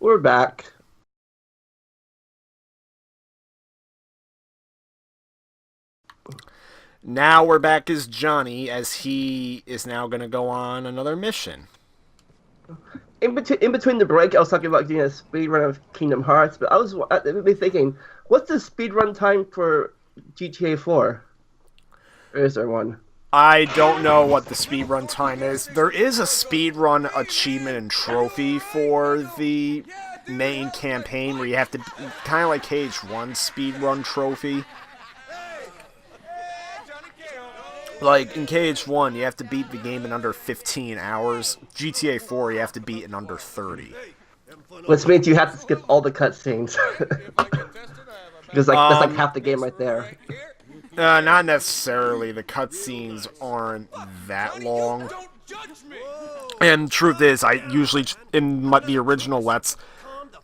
We're back. Now we're back as Johnny, as he is now going to go on another mission. In between the break, I was talking about doing a speed run of Kingdom Hearts, but I was thinking, what's the speed run time for GTA 4? Or is there one? I don't know what the speedrun time is. There is a speedrun achievement and trophy for the main campaign where you have to, kind of like KH1 speedrun trophy. Like in KH1, you have to beat the game in under 15 hours. GTA 4, you have to beat in under 30. Which means you have to skip all the cutscenes. Because like that's like Um, half the game right there. Not necessarily. The cutscenes aren't that long. And truth is, I usually in the original Let's.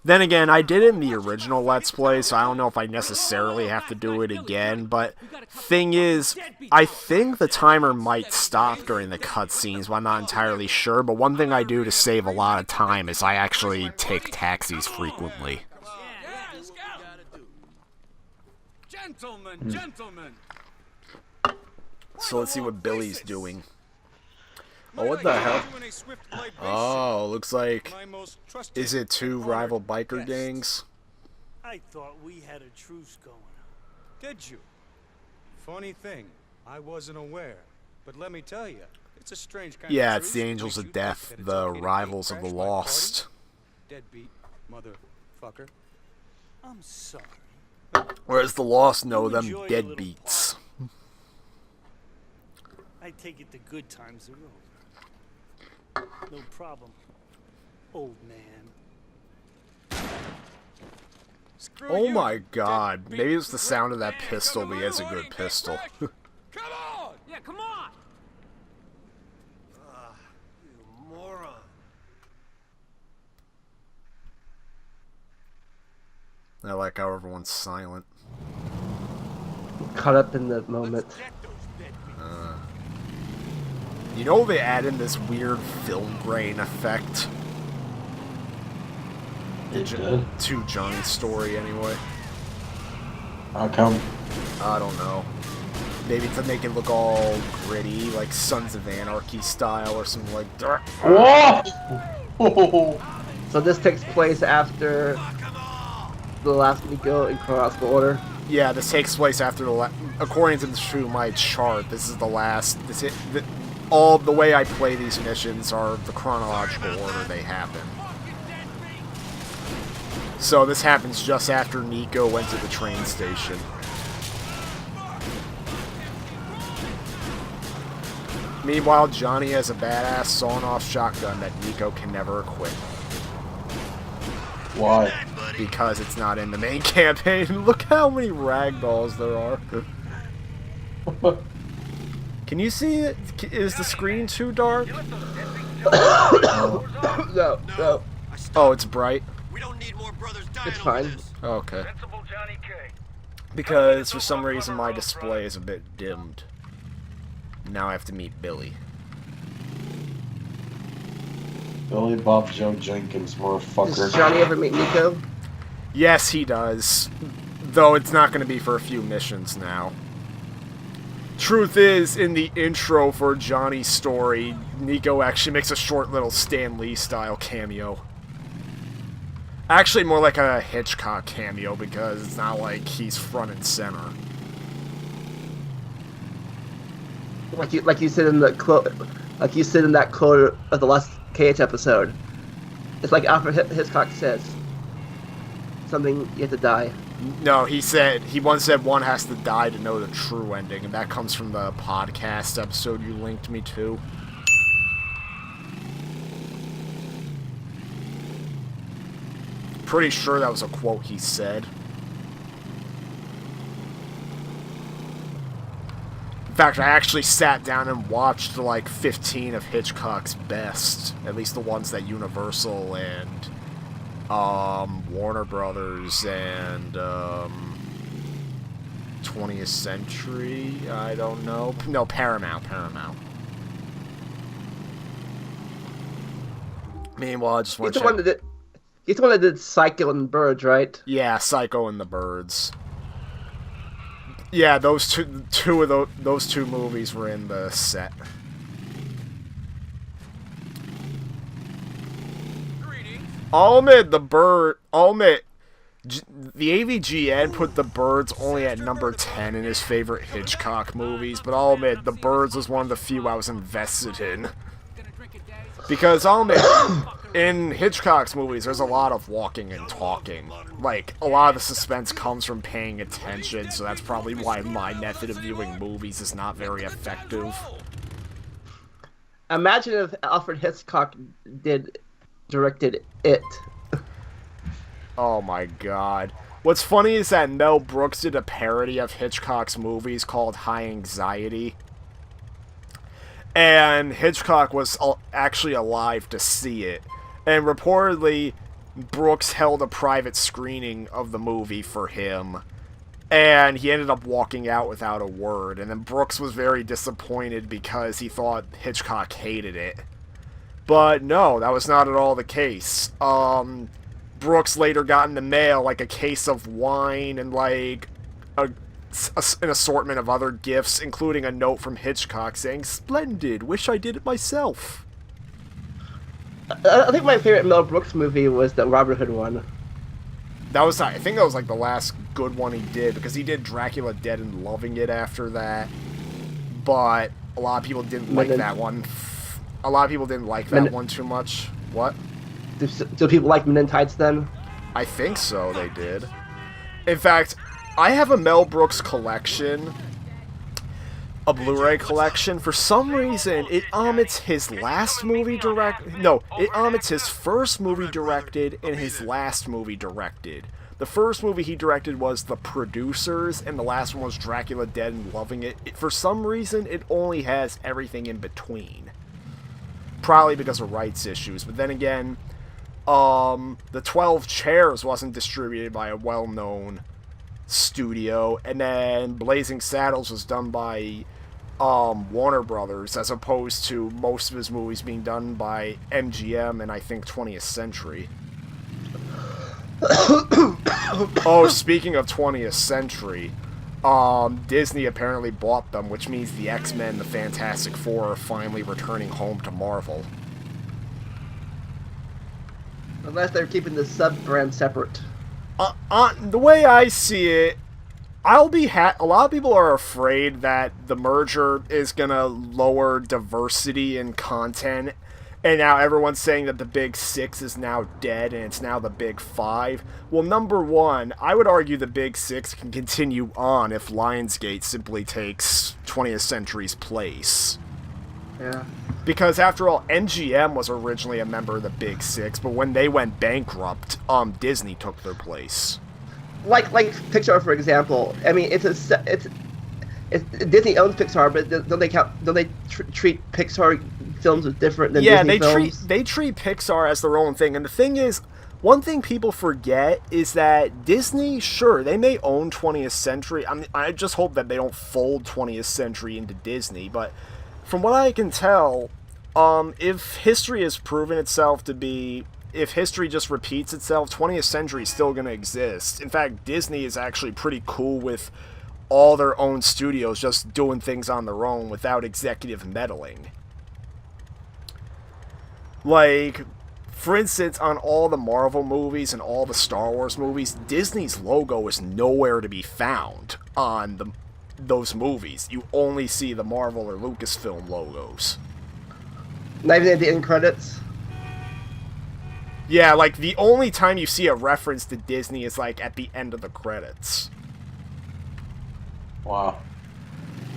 Then again, I did it in the original Let's Play, so I don't know if I necessarily have to do it again. But thing is, I think the timer might stop during the cutscenes, but I'm not entirely sure. But one thing I do to save a lot of time is I actually take taxis frequently. Gentlemen. So let's see what Billy's doing. Oh, what the hell? Oh, looks like... Is it two rival biker gangs? I thought we had a truce going. Did you? Funny thing, I wasn't aware. But let me tell you, it's a strange kind Yeah, of it's the Angels of Death, the rivals of the Lost. Deadbeat motherfucker. I'm sorry. Whereas the Lost know them deadbeats. I take it the good times are over. No problem, old man. Screw Oh you, my god, deadbeat maybe it's the sound of that man. pistol, but he has a good pistol. Come on! Yeah, come on! You moron. I like how everyone's silent. Caught up in the moment. You know they add in this weird film grain effect It did. to Johnny's story anyway. How come? I don't know. Maybe to make it look all gritty, like Sons of Anarchy style or something like that. Whoa! So this takes place after the last Nico in chronological order. Yeah, this takes place after according to my chart, this is the last. All the way I play these missions are the chronological order they happen. So this happens just after Nico went to the train station. Meanwhile, Johnny has a badass sawn-off shotgun that Nico can never equip. Why? Because it's not in the main campaign. Look how many ragdolls there are. Can you see it? Is the screen too dark? No, no, Oh, it's bright? We don't need more brothers dying it's over fine. this. Okay. Sensible Johnny K. Because for some reason my display is a bit dimmed. Now I have to meet Billy. Billy Bob Joe Jenkins, Does motherfucker. Johnny ever meet Nico? Yes, he does. Though it's not going to be for a few missions now. Truth is, in the intro for Johnny's story, Nico actually makes a short little Stan Lee style cameo. Actually, more like a Hitchcock cameo because it's not like he's front and center. Like you said in the quote, like you said in that quote of the last KH episode. It's like Alfred Hitchcock says, something you have to die. No, he once said one has to die to know the true ending, and that comes from the podcast episode you linked me to. Pretty sure that was a quote he said. In fact, I actually sat down and watched like 15 of Hitchcock's best, at least the ones that Universal and Warner Brothers and 20th Century, I don't know. No, Paramount. Meanwhile, I just want He's to the check. He's the one that did Psycho and Birds, right? Yeah, Psycho and the Birds. Yeah, those two movies were in the set. I'll admit the AVGN put The Birds only at number 10 in his favorite Hitchcock movies, but I'll admit The Birds was one of the few I was invested in. Because I'll admit, in Hitchcock's movies, there's a lot of walking and talking. Like, a lot of the suspense comes from paying attention, so that's probably why my method of viewing movies is not very effective. Imagine if Alfred Hitchcock directed It. Oh my god. What's funny is that Mel Brooks did a parody of Hitchcock's movies called High Anxiety. And Hitchcock was actually alive to see it. And reportedly, Brooks held a private screening of the movie for him. And he ended up walking out without a word. And then Brooks was very disappointed because he thought Hitchcock hated it. But no, that was not at all the case. Brooks later got in the mail, like, a case of wine and, like, an assortment of other gifts, including a note from Hitchcock saying, "Splendid, wish I did it myself." I think my favorite Mel Brooks movie was the Robin Hood one. That was, I think that was, like, the last good one he did, because he did Dracula Dead and Loving It after that. But a lot of people didn't like that one. A lot of people didn't like that one too much. What? Do people like Men in Tights then? I think so, they did. In fact, I have a Mel Brooks collection, a Blu-ray collection. For some reason, it omits his last movie it omits his first movie directed and his last movie directed. The first movie he directed was The Producers, and the last one was Dracula Dead and Loving It. For some reason, it only has everything in between. Probably because of rights issues, but then again, The 12 Chairs wasn't distributed by a well-known studio, and then Blazing Saddles was done by Warner Brothers, as opposed to most of his movies being done by MGM and I think 20th Century. Oh, speaking of 20th Century, Disney apparently bought them, which means the X-Men, the Fantastic Four, are finally returning home to Marvel. Unless they're keeping the sub-brand separate. The way I see it, a lot of people are afraid that the merger is gonna lower diversity in content, and now everyone's saying that the Big Six is now dead and it's now the Big Five. Well, number one, I would argue the Big Six can continue on if Lionsgate simply takes 20th Century's place. Yeah. Because after all, MGM was originally a member of the Big Six, but when they went bankrupt, Disney took their place. Like Pixar, for example. I mean, it's Disney owns Pixar, but don't they treat Pixar films as different than Disney films? They treat Pixar as their own thing. And the thing is, one thing people forget is that Disney, sure, they may own 20th Century. I mean, I just hope that they don't fold 20th Century into Disney, but from what I can tell, if history has proven itself to be, if history just repeats itself, 20th Century is still going to exist. In fact, Disney is actually pretty cool with all their own studios just doing things on their own without executive meddling. Like, for instance, on all the Marvel movies and all the Star Wars movies, Disney's logo is nowhere to be found on those movies. You only see the Marvel or Lucasfilm logos. Not even at the end credits? Yeah, like, the only time you see a reference to Disney is, like, at the end of the credits. Wow.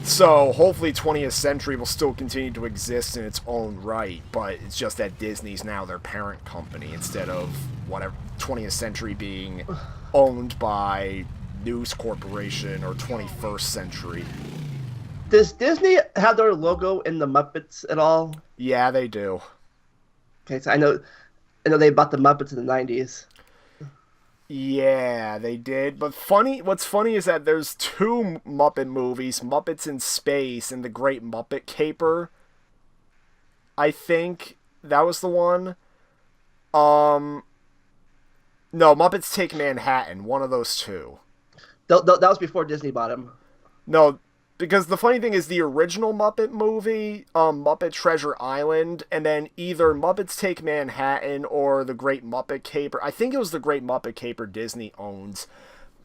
So, hopefully 20th Century will still continue to exist in its own right, but it's just that Disney's now their parent company instead of whatever 20th Century being owned by News Corporation or 21st Century. Does Disney have their logo in the Muppets at all? Yeah, they do. Okay, so I know they bought the Muppets in the 90s. Yeah, they did. But what's funny is that there's two Muppet movies, Muppets in Space and The Great Muppet Caper. I think that was the one. No, Muppets Take Manhattan. One of those two. That was before Disney bought him. No, because the funny thing is the original Muppet movie, Muppet Treasure Island, and then either Muppets Take Manhattan or The Great Muppet Caper. I think it was The Great Muppet Caper Disney owns.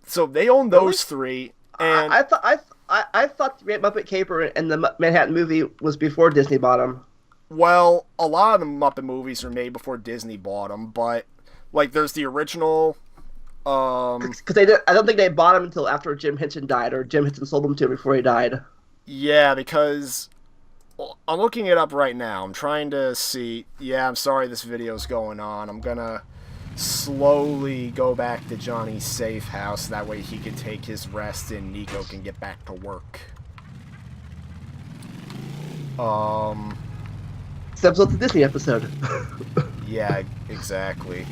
So they own those three. And I thought the Great Muppet Caper and the Manhattan movie was before Disney bought him. well, a lot of the Muppet movies are made before Disney bought them, but like there's the original. Because I don't think they bought him until after Jim Henson died, or Jim Henson sold him to him before he died. Yeah, because well, I'm looking it up right now. I'm trying to see. Yeah, I'm sorry this video's going on. I'm gonna slowly go back to Johnny's safe house. That way he can take his rest and Nico can get back to work. This episode's a Disney episode. Yeah, exactly.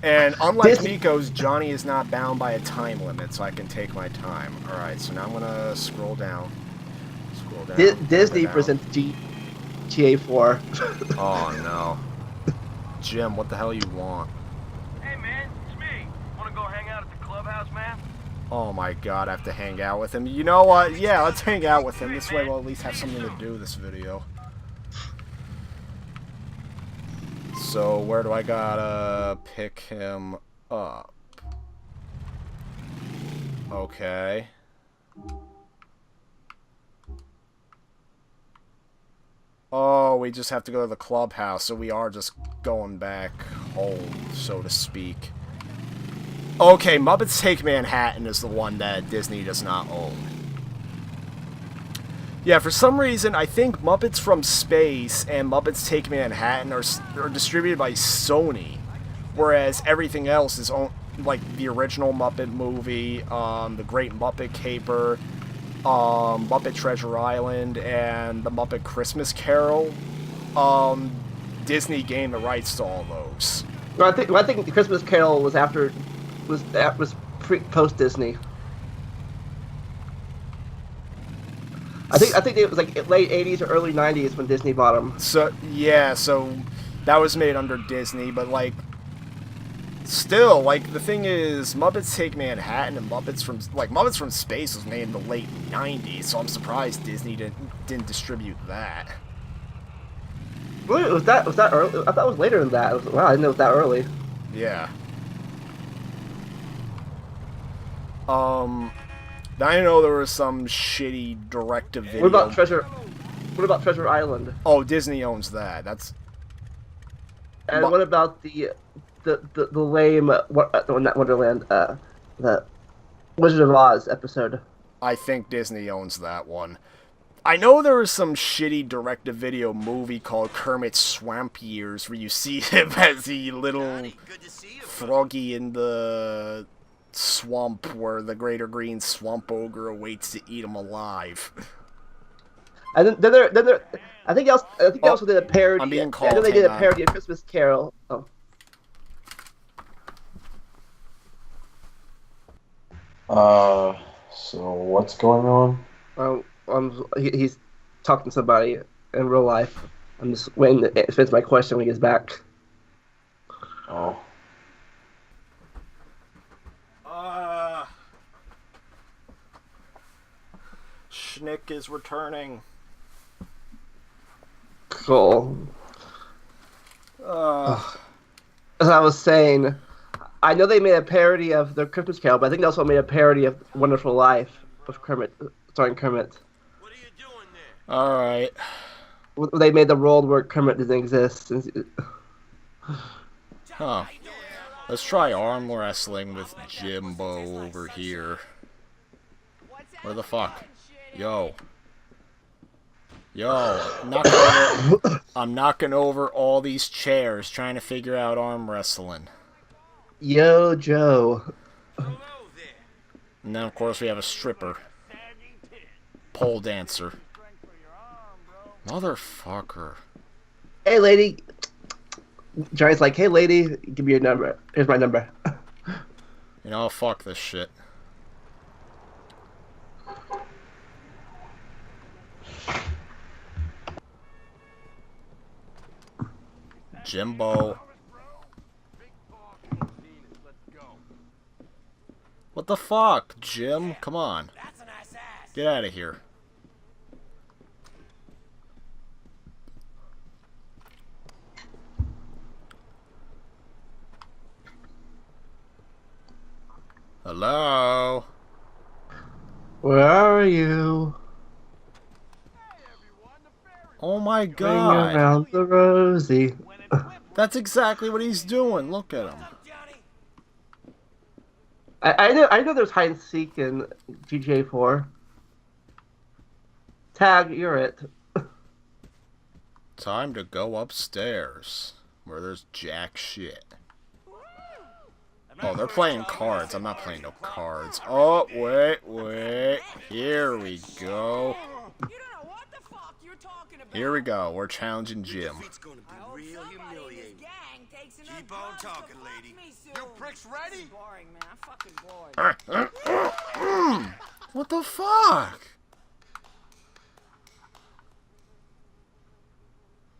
And unlike Disney- Nico's, Johnny is not bound by a time limit, so I can take my time. Alright, so now I'm gonna scroll down. Scroll down. Disney down. presents GTA 4. Oh no. Jim, what the hell you want? Hey man, it's me. Wanna go hang out at the clubhouse, man? Oh my god, I have to hang out with him. You know what? Yeah, let's hang out with him. This way we'll at least have something to do this video. So, where do I gotta pick him up? Okay. Oh, we just have to go to the clubhouse, so we are just going back home, so to speak. Okay, Muppets Take Manhattan is the one that Disney does not own. Yeah, for some reason, I think Muppets from Space and Muppets Take Manhattan are distributed by Sony, whereas everything else is owned, like the original Muppet movie, The Great Muppet Caper, Muppet Treasure Island, and the Muppet Christmas Carol. Disney gained the rights to all those. I think the Christmas Carol was post Disney. I think it was like late 80s or early 90s when Disney bought them. So yeah, so that was made under Disney, but like still, like the thing is, Muppets Take Manhattan and Muppets from Space was made in the late 90s, so I'm surprised Disney didn't distribute that. Really, was that early? I thought it was later than that. Wow, I didn't know it was that early. Yeah. I know there was some shitty direct-to-video. What about Treasure Island? Oh, Disney owns that. That's. And what about the lame not Wonderland the Wizard of Oz episode? I think Disney owns that one. I know there was some shitty direct-to-video movie called Kermit's Swamp Years where you see him as the little froggy in the swamp where the greater green swamp ogre awaits to eat him alive. And then I think they also did a parody. I'm being called. I know they did a hang on. parody of Christmas Carol. Oh. So what's going on? He's talking to somebody in real life. I'm just waiting to finish my question when he gets back. Oh. Schnick is returning. Cool. As I was saying, I know they made a parody of the Christmas Carol, but I think they also made a parody of Wonderful Life with Kermit, starring Kermit. What are you doing there? Alright. They made the world where Kermit doesn't exist. Huh. Let's try arm wrestling with Jimbo over here. Where the fuck? Yo. I'm knocking over all these chairs trying to figure out arm wrestling. Yo, Joe. Hello there. And then, of course, we have a stripper. Pole dancer. Motherfucker. Hey, lady. Johnny's like, hey, lady, give me your number. Here's my number. You know, fuck this shit. Jimbo. What the fuck, Jim? Come on. Get out of here. Hello? Where are you? Oh my Ring god. around the rosy. That's exactly what he's doing. Look at him. I know there's hide and seek in GTA 4. Tag, you're it. Time to go upstairs, where there's jack shit. Oh, they're playing cards. I'm not playing no cards. Oh, wait. Here we go. Here we go. We're challenging Jim. It's gonna be real humiliating. Keep on talking, lady. You pricks ready? Boring, man. I'm fucking bored. What the fuck?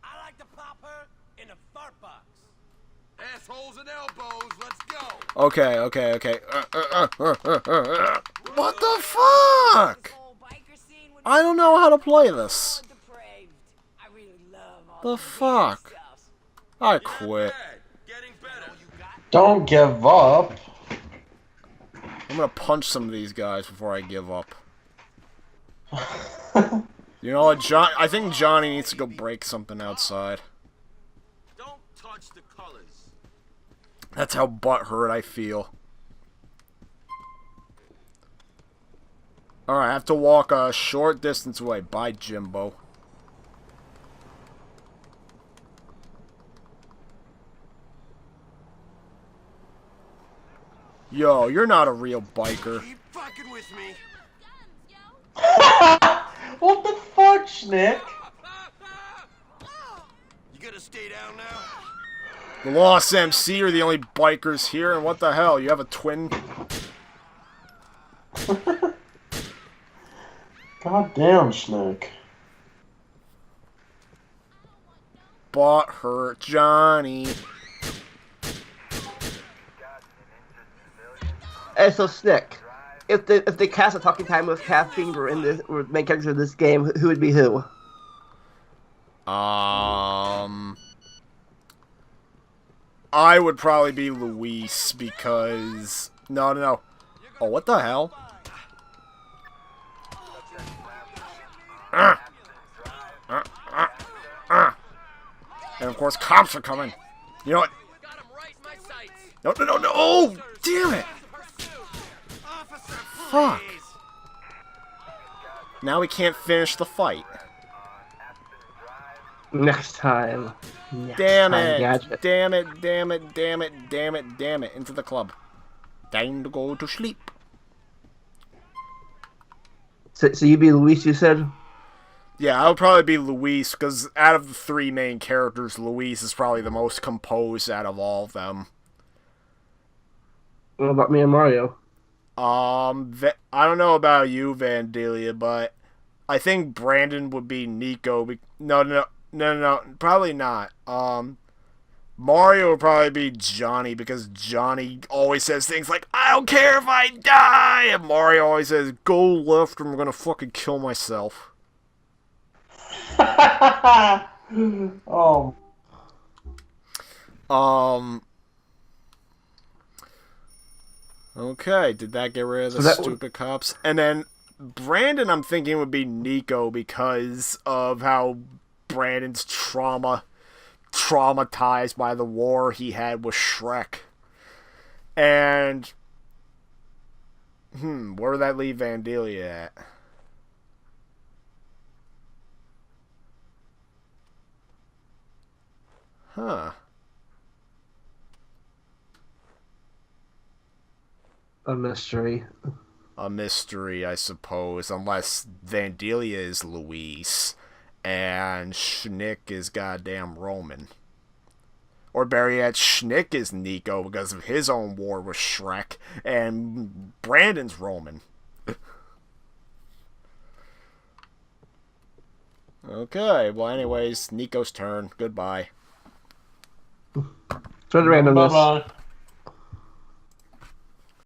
I like to pop her in a fart box. Assholes and elbows, let's go. Okay. What the fuck? I don't know how to play this. The fuck? I quit. Don't give up. I'm gonna punch some of these guys before I give up. You know what, I think Johnny needs to go break something outside. Don't touch the colors. That's how butthurt I feel. Alright, I have to walk a short distance away. Bye, Jimbo. Yo, you're not a real biker. Keep fucking with me. What the fuck, Schnick? You gonna stay down now? The Lost MC are the only bikers here, and what the hell? You have a twin? God damn, Schnick. Butthurt Johnny. Hey, so Snick, if they cast a talking time with Caffeine or main characters of this game, who would be who? I would probably be Luis because no. Oh, what the hell? And of course, cops are coming. You know what? No! Oh, damn it! Fuck. Now we can't finish the fight. Next time. Damn Gadget. it. Damn it. Into the club. Time to go to sleep. So you'd be Luis, you said? Yeah, I would probably be Luis, because out of the three main characters, Luis is probably the most composed out of all of them. What about me and Mario? I don't know about you, Vandalia, but I think Brandon would be Nico. No, probably not. Mario would probably be Johnny, because Johnny always says things like, I don't care if I die! And Mario always says, go left or I'm gonna fucking kill myself. Oh. Okay, did that get rid of the stupid cops? And then Brandon, I'm thinking, would be Nico because of how Brandon's traumatized by the war he had with Shrek. And where would that leave Vandalia at? Huh. A mystery. A mystery, I suppose, unless Vandalia is Luis and Schnick is goddamn Roman. Or better yet, Schnick is Nico because of his own war with Shrek, and Brandon's Roman. Okay, well anyways, Nico's turn. Goodbye. Try the randomness. Bye-bye.